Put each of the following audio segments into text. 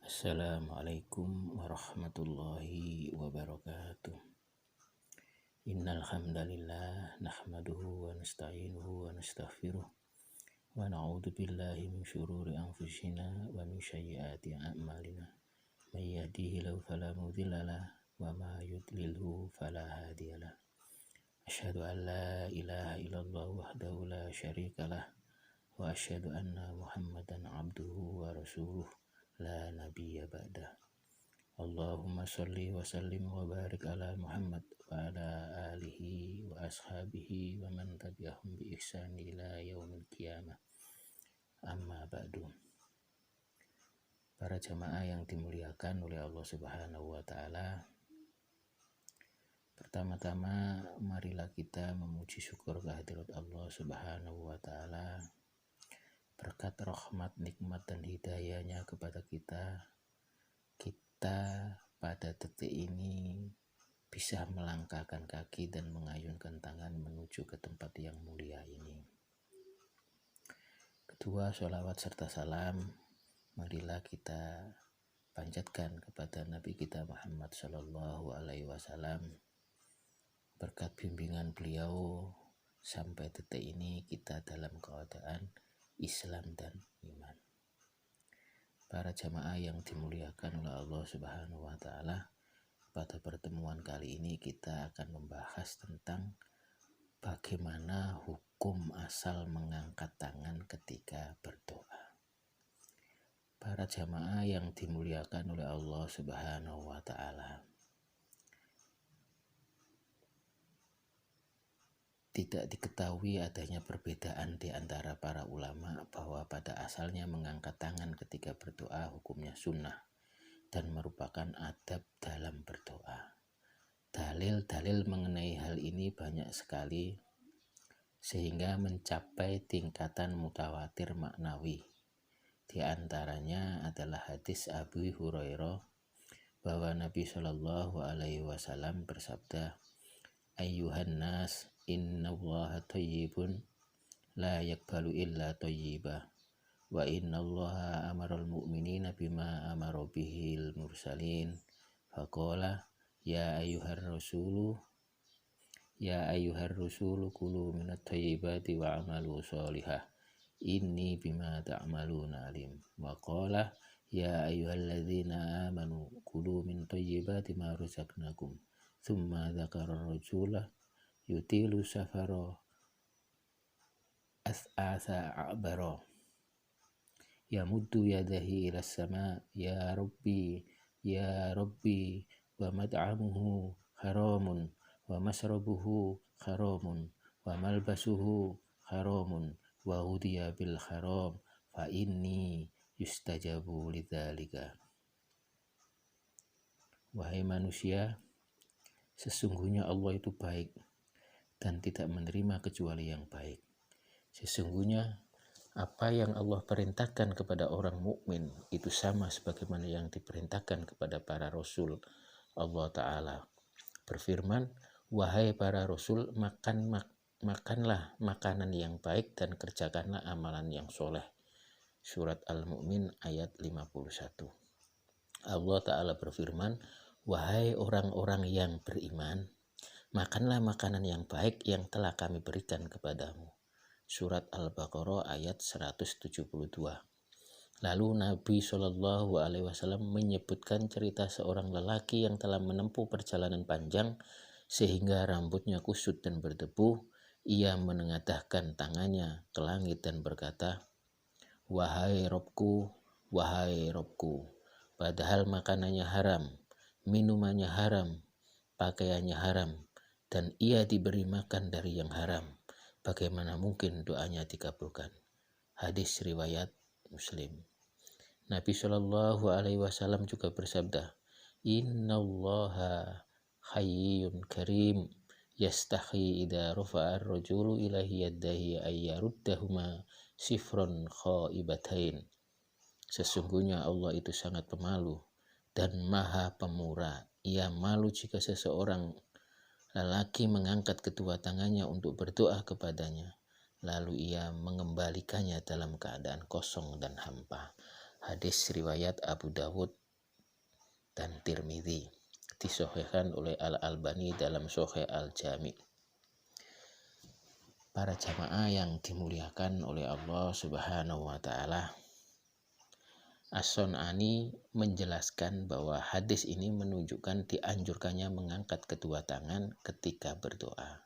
Assalamualaikum warahmatullahi wabarakatuh. Innal hamdalillah nahmaduhu wa nasta'inuhu wa nastaghfiruh wa na'udzu billahi min syururi anfusina wa min sayyiati a'malina. May yahdihillahu fala mudilla lahu wa may yudlilhu fala hadiyalah. Asyhadu an la ilaha illallah wahdahu la syarika lah wa asyhadu anna Muhammadan abduhu wa rasuluh la nabiyya ba'dah. Allahumma sholli wa sallim wa barik ala Muhammad wa ala alihi wa ashabihi wa man tabi'ahum bi ihsan ila yaumil qiyamah. Amma ba'du. Para jamaah yang dimuliakan oleh Allah Subhanahu wa taala, pertama-tama marilah kita memuji syukur kehadirat Allah Subhanahu wa taala. Berkat rahmat, nikmat dan hidayahnya kepada kita pada detik ini bisa melangkahkan kaki dan mengayunkan tangan menuju ke tempat yang mulia ini. Kedua, sholawat serta salam marilah kita panjatkan kepada Nabi kita Muhammad Sallallahu Alaihi Wasallam. Berkat bimbingan beliau sampai detik ini kita dalam keadaan Islam dan iman. Para jamaah yang dimuliakan oleh Allah Subhanahu wa taala, pada pertemuan kali ini kita akan membahas tentang bagaimana hukum asal mengangkat tangan ketika berdoa. Para jamaah yang dimuliakan oleh Allah Subhanahu wa taala, tidak diketahui adanya perbedaan di antara para ulama bahwa pada asalnya mengangkat tangan ketika berdoa hukumnya sunnah dan merupakan adab dalam berdoa. Dalil-dalil mengenai hal ini banyak sekali sehingga mencapai tingkatan mutawatir maknawi. Di antaranya adalah hadis Abu Hurairah bahwa Nabi Shallallahu Alaihi Wasallam bersabda, "Ayyuhan nas, innallaha thayyibun la yaqbalu illa thayyiba wa innallaha amaral mu'minina bima amara bihil mursalin faqala ya ayyuhar rasulu kulu minat thayyibati wa amalu sholihah inni bima ta'maluna alim wa qala ya ayyuhalladzina amanu kulu min thayyibati ma razaqnakum thumma dzakara rajula yutilu safaro as'asa a'baro yamuddu yadahi ila sama ya rabbi wa mat'amuhu haramun wa masrabuhu haramun wa malbasuhu haramun wa hudiya bil haram fa inni yustajabu lidzalika." Wahai manusia, sesungguhnya Allah itu baik dan tidak menerima kecuali yang baik. Sesungguhnya apa yang Allah perintahkan kepada orang mukmin itu sama sebagaimana yang diperintahkan kepada para rasul. Allah Ta'ala berfirman, "Wahai para rasul, makanlah makanan yang baik dan kerjakanlah amalan yang soleh." Surat Al-Mu'min ayat 51. Allah Ta'ala berfirman, "Wahai orang-orang yang beriman, makanlah makanan yang baik yang telah kami berikan kepadamu." Surat Al-Baqarah ayat 172. Lalu Nabi Shallallahu Alaihi Wasallam menyebutkan cerita seorang lelaki yang telah menempuh perjalanan panjang sehingga rambutnya kusut dan berdebu. Ia menengadahkan tangannya ke langit dan berkata, wahai Robku, padahal makanannya haram, minumannya haram, pakaiannya haram, dan ia diberi makan dari yang haram. Bagaimana mungkin doanya dikabulkan? Hadis riwayat Muslim. Nabi Shallallahu Alaihi Wasallam juga bersabda, "Innallaha hayyun karim yastahi idza rafa'a ar-rajulu ilahi yadayhi ayyaruddahuma sifron khaibatain." Sesungguhnya Allah itu sangat pemalu dan maha pemurah. Ia malu jika seseorang lelaki mengangkat kedua tangannya untuk berdoa kepadanya, lalu ia mengembalikannya dalam keadaan kosong dan hampa. Hadis riwayat Abu Dawud dan Tirmidzi, disahihkan oleh Al-Albani dalam Sahih Al-Jami'. Para jamaah yang dimuliakan oleh Allah Subhanahu wa taala, As-Sun'ani menjelaskan bahwa hadis ini menunjukkan dianjurkannya mengangkat kedua tangan ketika berdoa.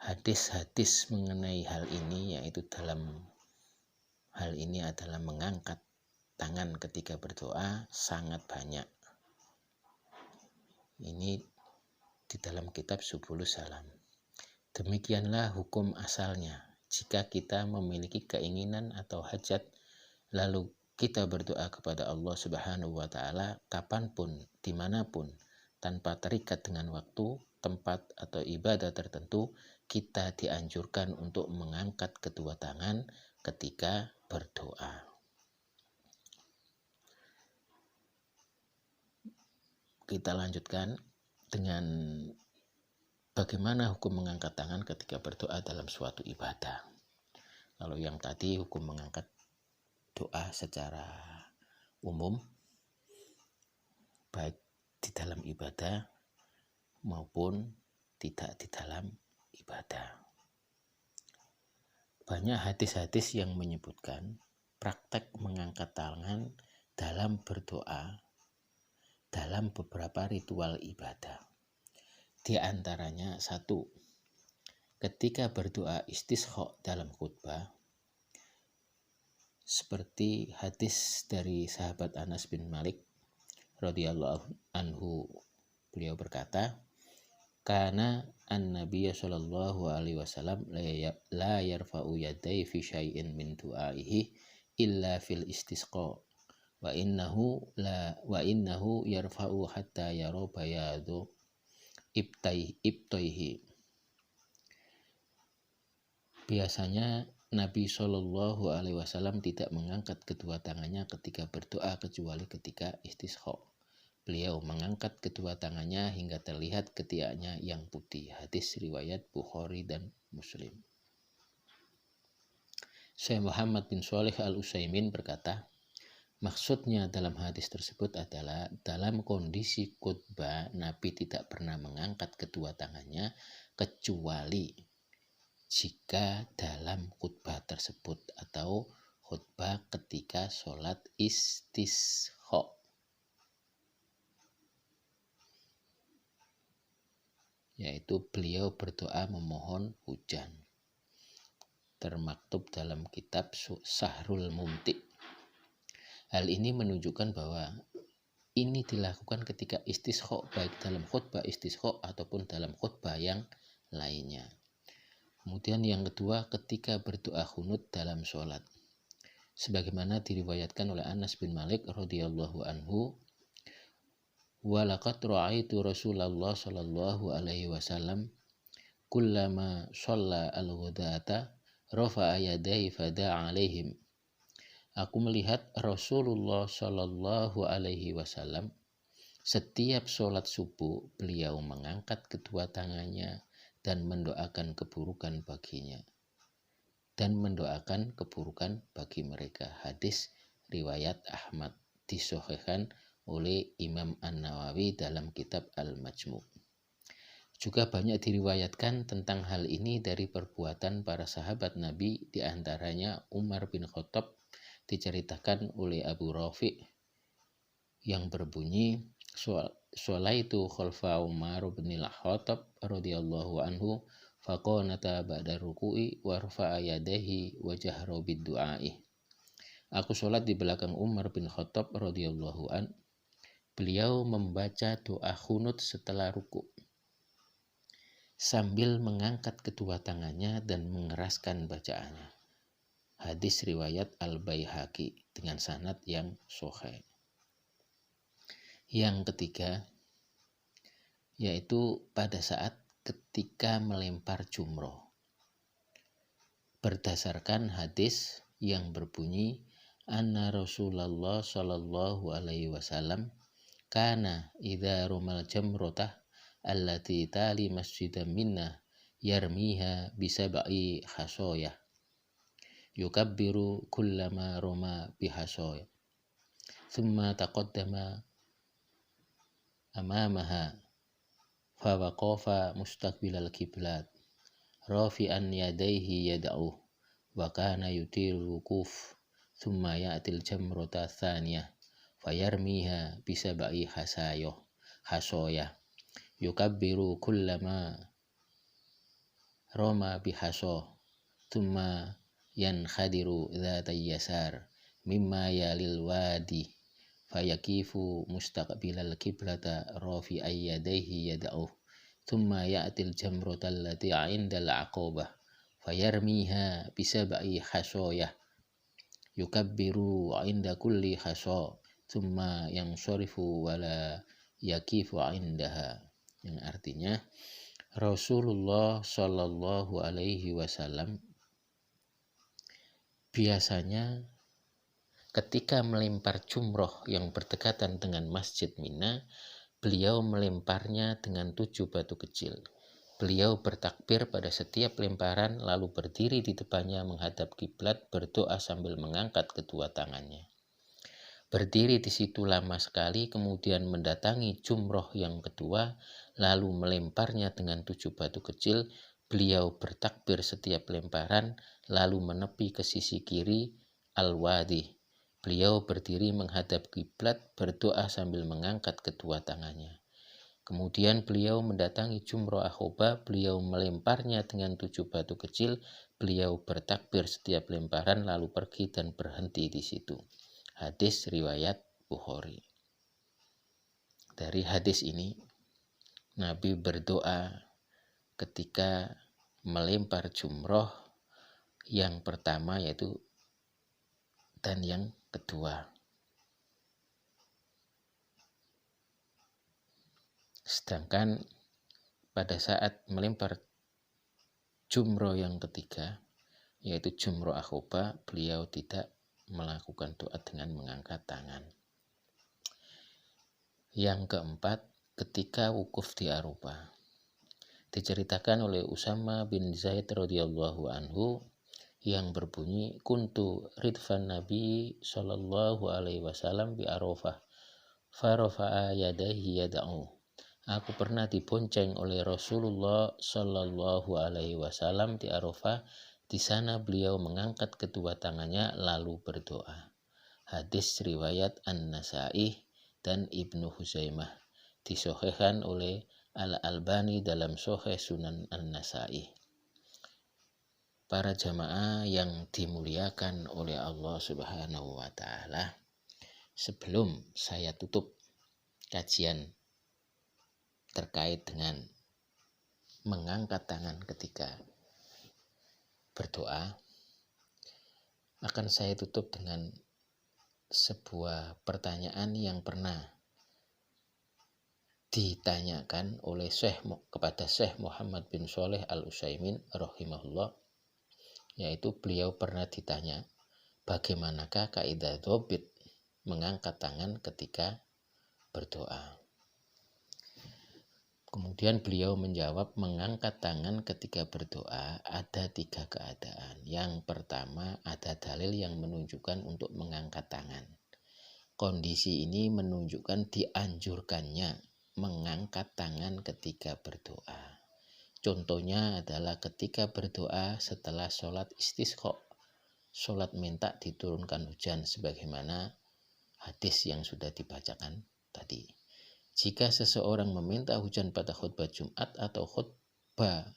Hadis-hadis mengenai hal ini, yaitu dalam hal ini adalah mengangkat tangan ketika berdoa, sangat banyak. Ini di dalam kitab Subulus Salam. Demikianlah hukum asalnya. Jika kita memiliki keinginan atau hajat, lalu kita berdoa kepada Allah Subhanahu wa taala kapanpun, dimanapun, tanpa terikat dengan waktu, tempat, atau ibadah tertentu, kita dianjurkan untuk mengangkat kedua tangan ketika berdoa. Kita lanjutkan dengan bagaimana hukum mengangkat tangan ketika berdoa dalam suatu ibadah. Kalau yang tadi hukum mengangkat doa secara umum, baik di dalam ibadah maupun tidak di dalam ibadah. Banyak hadis-hadis yang menyebutkan praktek mengangkat tangan dalam berdoa dalam beberapa ritual ibadah. Di antaranya, 1. Ketika berdoa istisqa dalam khutbah, seperti hadis dari sahabat Anas bin Malik radhiyallahu anhu, beliau berkata, "Kana an-nabiy sallallahu alaihi wasallam la yarfa'u yadayhi fi syai'in min du'aihi illa fil istisqa wa innahu yarfa'u hatta yara bayadu ibtaihi." Biasanya Nabi Shallallahu Alaihi Wasallam tidak mengangkat kedua tangannya ketika berdoa kecuali ketika istisqa. Beliau mengangkat kedua tangannya hingga terlihat ketiaknya yang putih. Hadis riwayat Bukhari dan Muslim. Syekh Muhammad bin Shalih Al-Utsaimin berkata, maksudnya dalam hadis tersebut adalah dalam kondisi khutbah Nabi tidak pernah mengangkat kedua tangannya kecuali jika dalam khutbah tersebut atau khutbah ketika sholat istisqa. Yaitu beliau berdoa memohon hujan. Termaktub dalam kitab Sahrul Mumti'. Hal ini menunjukkan bahwa ini dilakukan ketika istisqa, baik dalam khutbah istisqa ataupun dalam khutbah yang lainnya. Kemudian yang kedua, ketika berdoa qunut dalam sholat. Sebagaimana diriwayatkan oleh Anas bin Malik radhiyallahu anhu, walaqad ra'aitu Rasulullah sallallahu alaihi wasallam kullama shalla al-ghadata rafa'a yadayhi fada'a alaihim. Aku melihat Rasulullah sallallahu alaihi wasallam setiap sholat subuh beliau mengangkat kedua tangannya dan mendoakan keburukan baginya dan mendoakan keburukan bagi mereka. Hadis riwayat Ahmad, disahihkan oleh Imam An-Nawawi dalam kitab Al-Majmu'. Juga banyak diriwayatkan tentang hal ini dari perbuatan para sahabat Nabi, di antaranya Umar bin Khattab, diceritakan oleh Abu Rafi' yang berbunyi, "Sholaitu khalfa Umar bin Khattab radhiyallahu anhu faqanata ba'da ruku'i wa rafa'a yadayhi wa jahra bid-du'a'i." Aku sholat di belakang Umar bin Khattab radhiyallahu an. Beliau membaca doa qunut setelah ruku sambil mengangkat kedua tangannya dan mengeraskan bacaannya. Hadis riwayat Al-Baihaqi dengan sanad yang sahih. Yang ketiga, yaitu pada saat ketika melempar jumroh. Berdasarkan hadis yang berbunyi, anna Rasulullah sallallahu alaihi wasallam kana idza rumal jamrotah allati tali masjidan minna yarmiha bisab'i khasoyah. yukabbiru kullama roma bihasoy thumma taqaddama amamaha fawaqafa mustaqbilal kiblat rafi'an yadayhi yad'u wa kana yutiru wukuf thumma ya'til jamrata thaniyah fayarmiha bisab'i hasoyah yukabbiru kullama roma bihaso thumma yankhadiru dhatai yasar mimma yalil wadi fayakifu mustaqbilal kiblata rafi'ay yadayhi yad'u thumma ya'til jamrata allati 'indal 'aqabah fayarmiha bisab'i hasoyah yukabbiru 'inda kulli haso thumma yansarifu wala yakifu 'indaha, yang artinya Rasulullah Shallallahu Alaihi Wasallam biasanya ketika melempar jumroh yang berdekatan dengan Masjid Mina, beliau melemparnya dengan 7 batu kecil. Beliau bertakbir pada setiap lemparan lalu berdiri di depannya menghadap kiblat, berdoa sambil mengangkat kedua tangannya. Berdiri di situ lama sekali, kemudian mendatangi jumroh yang kedua, lalu melemparnya dengan 7 batu kecil. Beliau bertakbir setiap lemparan, lalu menepi ke sisi kiri al-wadi. Beliau berdiri menghadap kiblat, berdoa sambil mengangkat kedua tangannya. Kemudian beliau mendatangi jumroh Aqobah, beliau melemparnya dengan 7 batu kecil. Beliau bertakbir setiap lemparan, lalu pergi dan berhenti di situ. Hadis riwayat Bukhari. Dari hadis ini, Nabi berdoa ketika melempar jumroh yang pertama yaitu dan yang kedua. Sedangkan pada saat melempar jumroh yang ketiga yaitu jumroh Aqobah, beliau tidak melakukan doa dengan mengangkat tangan. Yang keempat, ketika wukuf di Arafah. Diceritakan oleh Usama bin Zaid radhiyallahu anhu yang berbunyi, kuntu ridfan Nabi sallallahu alaihi wasallam bi Arafah farafa'a yadayhi yad'u. Aku pernah dibonceng oleh Rasulullah sallallahu alaihi wasallam di Arafah. Di sana beliau mengangkat kedua tangannya lalu berdoa. Hadis riwayat An-Nasa'i dan Ibnu Huzaimah, disahihkan oleh Al-Albani dalam Sahih Sunan An-Nasa'i. Para jamaah yang dimuliakan oleh Allah Subhanahu wa taala, sebelum saya tutup kajian terkait dengan mengangkat tangan ketika berdoa, akan saya tutup dengan sebuah pertanyaan yang pernah ditanyakan oleh kepada Syekh Muhammad bin Shalih Al-Utsaimin rahimahullah, yaitu beliau pernah ditanya bagaimanakah kaidah dhobit mengangkat tangan ketika berdoa. Kemudian beliau menjawab, mengangkat tangan ketika berdoa ada 3 keadaan. Yang pertama, ada dalil yang menunjukkan untuk mengangkat tangan. Kondisi ini menunjukkan dianjurkannya mengangkat tangan ketika berdoa. Contohnya adalah ketika berdoa setelah sholat istisqa, sholat minta diturunkan hujan, sebagaimana hadis yang sudah dibacakan tadi. Jika seseorang meminta hujan pada khutbah Jumat atau khutbah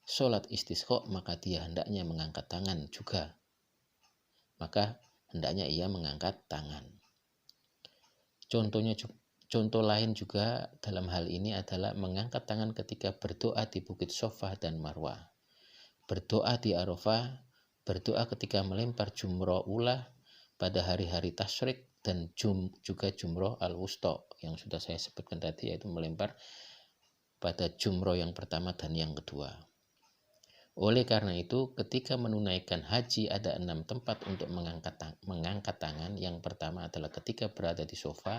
sholat istisqa, maka dia hendaknya mengangkat tangan juga. Maka hendaknya ia mengangkat tangan. Contoh lain juga dalam hal ini adalah mengangkat tangan ketika berdoa di Bukit Shofah dan Marwah, berdoa di Arafah, berdoa ketika melempar jumroh ulah pada hari-hari tasyrik, dan juga jumroh al-wusta yang sudah saya sebutkan tadi, yaitu melempar pada jumroh yang pertama dan yang kedua. Oleh karena itu, ketika menunaikan haji ada 6 tempat untuk mengangkat tangan. Yang pertama adalah ketika berada di Shofah,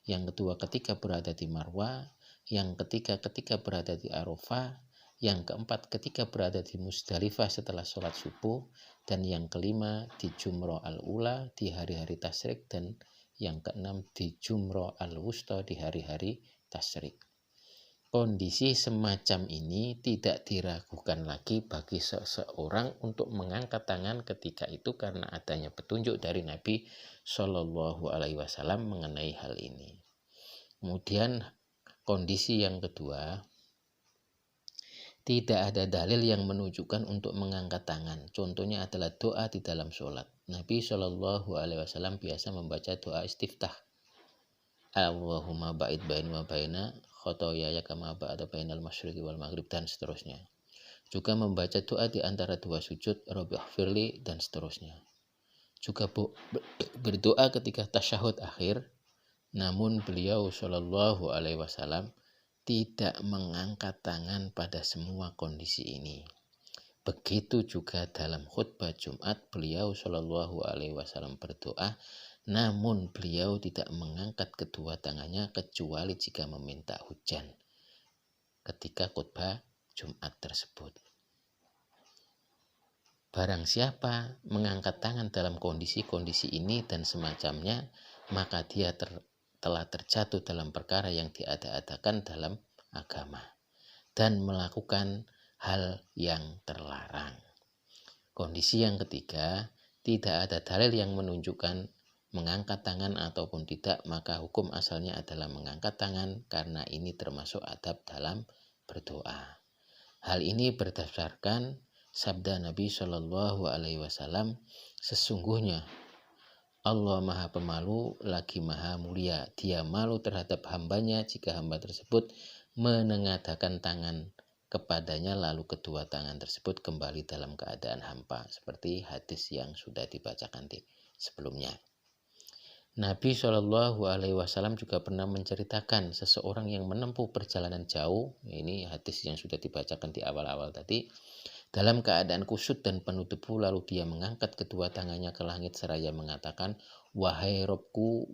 yang kedua ketika berada di Marwah, yang ketiga ketika berada di Arafah, yang keempat ketika berada di Musdalifah setelah sholat subuh, dan yang kelima di Jumroh al-Ula di hari-hari tasyrik, dan yang keenam di Jumroh al-Wusta di hari-hari tasyrik. Kondisi semacam ini tidak diragukan lagi bagi seseorang untuk mengangkat tangan ketika itu karena adanya petunjuk dari Nabi Shallallahu Alaihi Wasallam mengenai hal ini. Kemudian kondisi yang kedua, tidak ada dalil yang menunjukkan untuk mengangkat tangan. Contohnya adalah doa di dalam sholat. Nabi Shallallahu Alaihi Wasallam biasa membaca doa istiftah. Allahumma ba'id baini wa baina khotoyaya kama ba'da bainal masyriqi wal maghrib, dan seterusnya. Juga membaca doa di antara dua sujud, Rabbighfirli, dan seterusnya. Juga berdoa ketika tasyahud akhir, namun beliau Shallallahu Alaihi Wasallam tidak mengangkat tangan pada semua kondisi ini. Begitu juga dalam khutbah Jumat, beliau Shallallahu Alaihi Wasallam berdoa, namun beliau tidak mengangkat kedua tangannya kecuali jika meminta hujan ketika khutbah Jumat tersebut. Barang siapa mengangkat tangan dalam kondisi-kondisi ini dan semacamnya, maka dia telah terjatuh dalam perkara yang diada-adakan dalam agama dan melakukan hal yang terlarang. Kondisi yang ketiga, tidak ada dalil yang menunjukkan mengangkat tangan ataupun tidak, maka hukum asalnya adalah mengangkat tangan karena ini termasuk adab dalam berdoa. Hal ini berdasarkan sabda Nabi Shallallahu Alaihi Wasallam, sesungguhnya Allah Maha Pemalu lagi Maha Mulia. Dia malu terhadap hambanya jika hamba tersebut menengadahkan tangan kepadanya lalu kedua tangan tersebut kembali dalam keadaan hampa, seperti hadis yang sudah dibacakan sebelumnya. Nabi Shallallahu Alaihi Wasallam juga pernah menceritakan seseorang yang menempuh perjalanan jauh, ini hadis yang sudah dibacakan di awal-awal tadi, dalam keadaan kusut dan penuh debu, lalu dia mengangkat kedua tangannya ke langit seraya mengatakan, wahai Robku,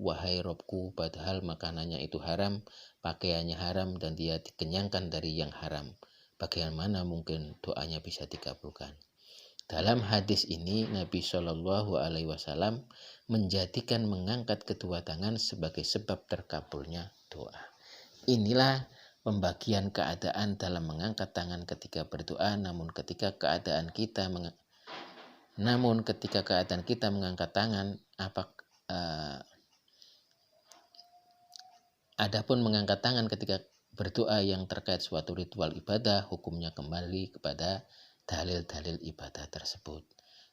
padahal makanannya itu haram, pakaiannya haram, dan dia dikenyangkan dari yang haram. Bagaimana mungkin doanya bisa dikabulkan? Dalam hadis ini Nabi Shallallahu Alaihi Wasallam menjadikan mengangkat kedua tangan sebagai sebab terkabulnya doa. Inilah pembagian keadaan dalam mengangkat tangan ketika berdoa. Namun ketika keadaan kita mengangkat tangan, adapun mengangkat tangan ketika berdoa yang terkait suatu ritual ibadah, hukumnya kembali kepada dalil-dalil ibadah tersebut.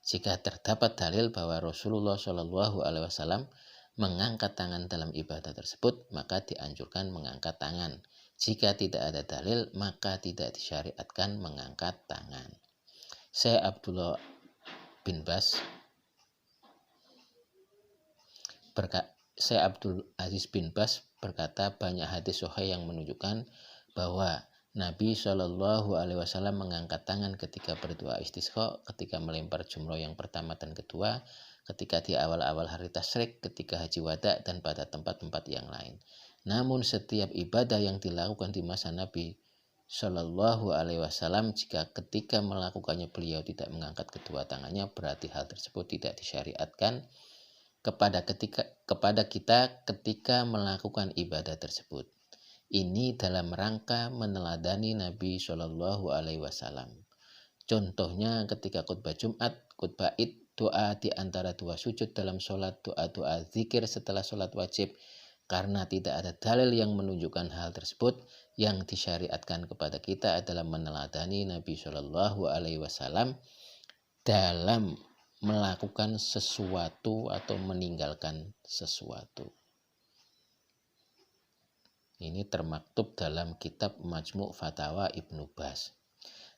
Jika terdapat dalil bahwa Rasulullah Shallallahu Alaihi Wasallam mengangkat tangan dalam ibadah tersebut, maka dianjurkan mengangkat tangan. Jika tidak ada dalil, maka tidak disyariatkan mengangkat tangan. Syekh Abdul Aziz bin Baz berkata, banyak hadis sahih yang menunjukkan bahwa Nabi Shallallahu Alaihi Wasallam mengangkat tangan ketika berdoa istisqa, ketika melempar jumroh yang pertama dan kedua, ketika di awal-awal hari tasyrik, ketika haji wada, dan pada tempat-tempat yang lain. Namun setiap ibadah yang dilakukan di masa Nabi Shallallahu Alaihi Wasallam, jika ketika melakukannya beliau tidak mengangkat kedua tangannya, berarti hal tersebut tidak disyariatkan kepada kita ketika melakukan ibadah tersebut. Ini dalam rangka meneladani Nabi Shallallahu Alaihi Wasallam. Contohnya ketika khutbah Jumat, khutbah Id, doa di antara dua sujud dalam sholat, doa-doa zikir setelah sholat wajib. Karena tidak ada dalil yang menunjukkan hal tersebut, yang disyariatkan kepada kita adalah meneladani Nabi Shallallahu Alaihi Wasallam dalam melakukan sesuatu atau meninggalkan sesuatu. Ini termaktub dalam kitab Majmu' Fatawa Ibnu Baz.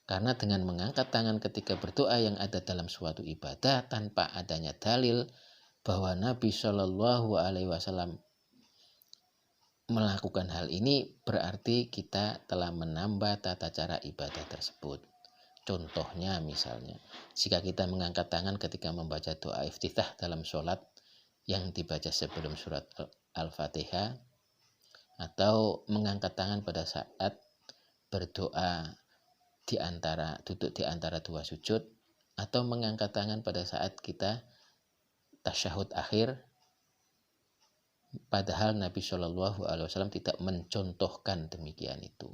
Karena dengan mengangkat tangan ketika berdoa yang ada dalam suatu ibadah tanpa adanya dalil bahwa Nabi Shallallahu Alaihi Wasallam melakukan hal ini, berarti kita telah menambah tata cara ibadah tersebut. Contohnya misalnya, jika kita mengangkat tangan ketika membaca doa iftitah dalam sholat yang dibaca sebelum surat Al-Fatihah, atau mengangkat tangan pada saat berdoa duduk di antara dua sujud, atau mengangkat tangan pada saat kita tasyahud akhir, padahal Nabi Shallallahu Alaihi Wasallam tidak mencontohkan demikian itu.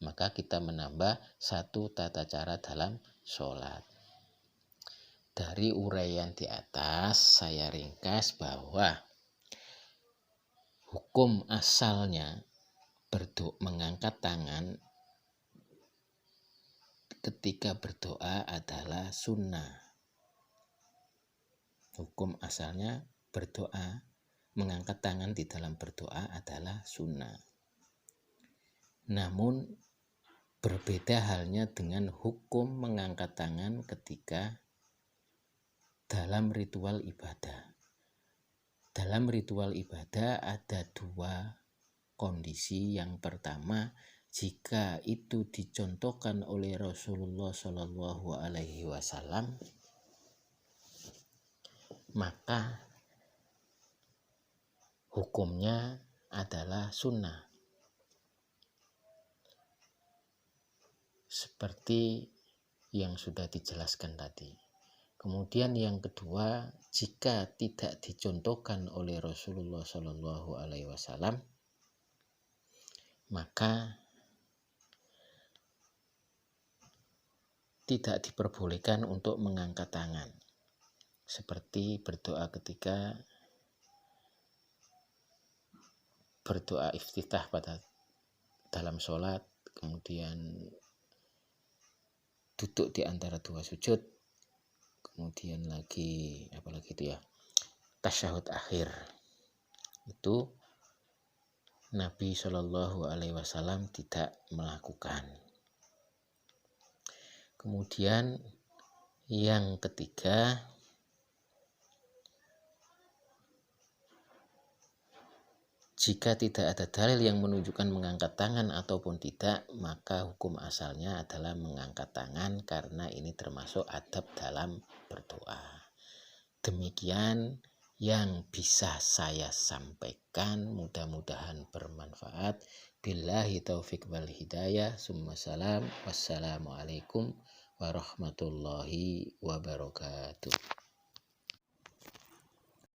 Maka kita menambah satu tata cara dalam sholat. Dari uraian di atas saya ringkas bahwa hukum asalnya mengangkat tangan ketika berdoa adalah sunnah. Hukum asalnya mengangkat tangan di dalam berdoa adalah sunnah. Namun berbeda halnya dengan hukum mengangkat tangan ketika dalam ritual ibadah. Dalam ritual ibadah ada dua kondisi. Yang pertama, jika itu dicontohkan oleh Rasulullah Shallallahu Alaihi Wasallam, maka hukumnya adalah sunnah. Seperti yang sudah dijelaskan tadi. Kemudian yang kedua, jika tidak dicontohkan oleh Rasulullah Shallallahu Alaihi Wasallam, maka tidak diperbolehkan untuk mengangkat tangan. Seperti berdoa ketika berdoa iftitah pada dalam sholat, kemudian duduk di antara dua sujud, kemudian apalagi itu ya, tasyahud akhir. Itu Nabi Shallallahu Alaihi Wasallam tidak melakukan. Kemudian yang ketiga, jika tidak ada dalil yang menunjukkan mengangkat tangan ataupun tidak, maka hukum asalnya adalah mengangkat tangan karena ini termasuk adab dalam berdoa. Demikian yang bisa saya sampaikan, mudah-mudahan bermanfaat. Billahi taufik wal hidayah. Summa salam. Wassalamualaikum warahmatullahi wabarakatuh.